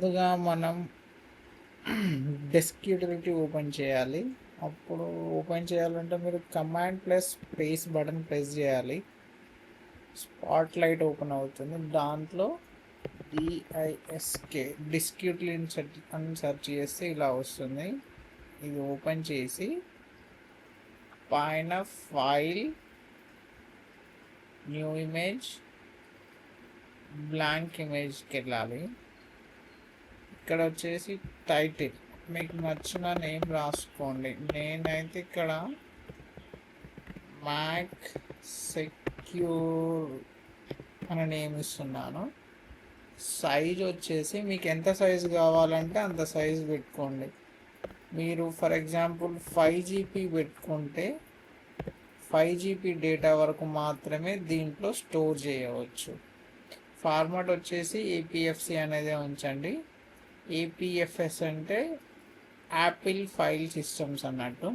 ముందుగా మనం desk utility open చేయాలి. అప్పుడు ఓపెన్ చేయాలంటే మీరు command plus space button press చేయాలి. స్పాట్ లైట్ ఓపెన్ అవుతుంది. దాంట్లో DISK డిస్క్ యూటిలిటీ అని సెర్చ్ చేస్తే ఇలా వస్తుంది. ఇది ఓపెన్ చేసి పైన ఫైల్, న్యూ ఇమేజ్, బ్లాంక్ ఇమేజ్కి వెళ్ళాలి. ఇక్కడ వచ్చేసి టైటిల్ మీకు నచ్చిన నేమ్ రాసుకోండి. నేనైతే ఇక్కడ మ్యాక్ సెక్యూర్ అని నేమ్ ఇస్తున్నాను. సైజ్ వచ్చేసి మీకు ఎంత సైజు కావాలంటే అంత సైజు పెట్టుకోండి. మీరు ఫర్ ఎగ్జాంపుల్ 5GB పెట్టుకుంటే 5GB డేటా వరకు మాత్రమే దీంట్లో స్టోర్ చేయవచ్చు. ఫార్మాట్ వచ్చేసి APFC అనేది ఉంచండి. APFS అంటే యాపిల్ ఫైల్ సిస్టమ్స్ అన్నట్టు.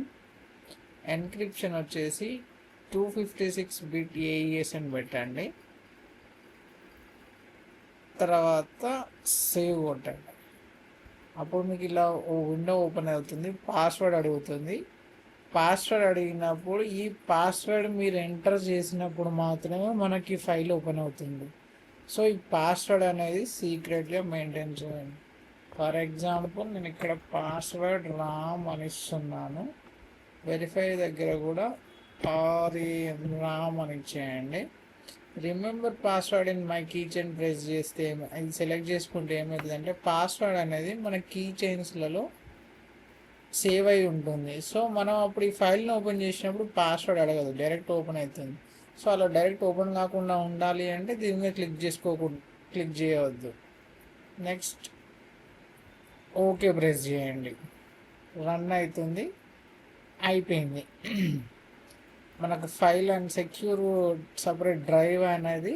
ఎన్క్రిప్షన్ వచ్చేసి 256 బిట్ AES అని పెట్టండి. తర్వాత సేవ్ కొట్టండి. అప్పుడు మీకు ఇలా విండో ఓపెన్ అవుతుంది. పాస్వర్డ్ అడుగుతుంది. పాస్వర్డ్ అడిగినప్పుడు ఈ పాస్వర్డ్ మీరు ఎంటర్ చేసినప్పుడు మాత్రమే మనకి ఫైల్ ఓపెన్ అవుతుంది. సో ఈ పాస్వర్డ్ అనేది సీక్రెట్గా మెయింటైన్ చేయండి. ఫర్ ఎగ్జాంపుల్ నేను ఇక్కడ పాస్వర్డ్ రామ్ అని ఇస్తున్నాను. వెరిఫై దగ్గర కూడా రామ్ అని ఇచ్చేయండి. Remember password in my keychain press చేస్తే అది సెలెక్ట్ చేసుకుంటే ఏమవుతుందంటే పాస్వర్డ్ అనేది మన కీ చైన్స్లలో సేవ్ అయి ఉంటుంది. సో మనం అప్పుడు ఈ ఫైల్ని ఓపెన్ చేసినప్పుడు పాస్వర్డ్ అడగదు, డైరెక్ట్ ఓపెన్ అవుతుంది. సో అలా డైరెక్ట్ ఓపెన్ కాకుండా ఉండాలి అంటే దీని మీద క్లిక్ చేయవద్దు. నెక్స్ట్ ఓకే ప్రెస్ చేయండి. రన్ అవుతుంది. అయిపోయింది. మనకు file and secure separate drive అనేది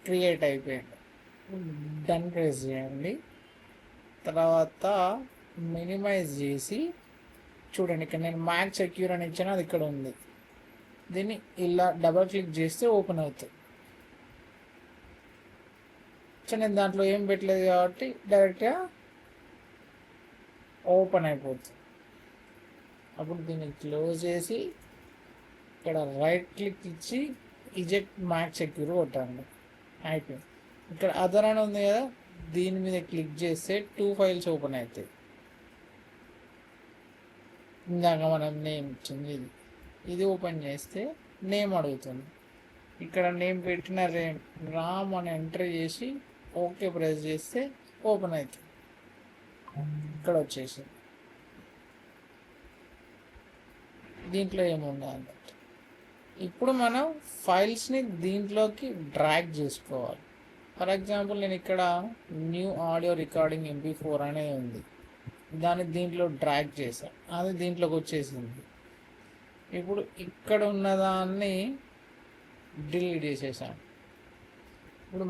క్రియేట్ అయిపోయింది. డన్ ప్రెస్ చేయండి. తర్వాత మినిమైజ్ చేసి చూడండి, ఇక్కడ నేను మ్యాక్ సెక్యూర్ అని ఇచ్చాను, అది ఇక్కడ ఉంది. దీన్ని ఇలా డబల్ క్లిక్ చేస్తే ఓపెన్ అవుతుంది. సో నేను దాంట్లో ఏం పెట్టలేదు కాబట్టి డైరెక్ట్గా ఓపెన్ అయిపోతుంది. అప్పుడు దీన్ని క్లోజ్ చేసి ఇక్కడ రైట్ క్లిక్ ఇచ్చి ఇజెక్ట్ మ్యాక్ సెక్యూర్ కొట్టండి. అయిపోయింది. ఇక్కడ అదర్ అని ఉంది కదా, దీని మీద క్లిక్ చేస్తే 2 ఫైల్స్ ఓపెన్ అవుతాయి. ఇందాక మనం నేమ్ ఇచ్చింది ఇది ఓపెన్ చేస్తే నేమ్ అడుగుతుంది. ఇక్కడ నేమ్ పెట్టిన రామ్ అని ఎంటర్ చేసి ఓకే ప్రెస్ చేస్తే ఓపెన్ అవుతుంది. ఇక్కడ వచ్చేసి దీంట్లో ఏముంది అన్నట్టు. ఇప్పుడు మనం ఫైల్స్ని దీంట్లోకి డ్రాగ్ చేసుకోవాలి. ఫర్ ఎగ్జాంపుల్ నేను ఇక్కడ న్యూ ఆడియో రికార్డింగ్ MP4 అనేది ఉంది, దాన్ని దీంట్లో డ్రాగ్ చేశాను, అది దీంట్లోకి వచ్చేసింది. ఇప్పుడు ఇక్కడ ఉన్నదాన్ని డిలీట్ చేసేసాను. ఇప్పుడు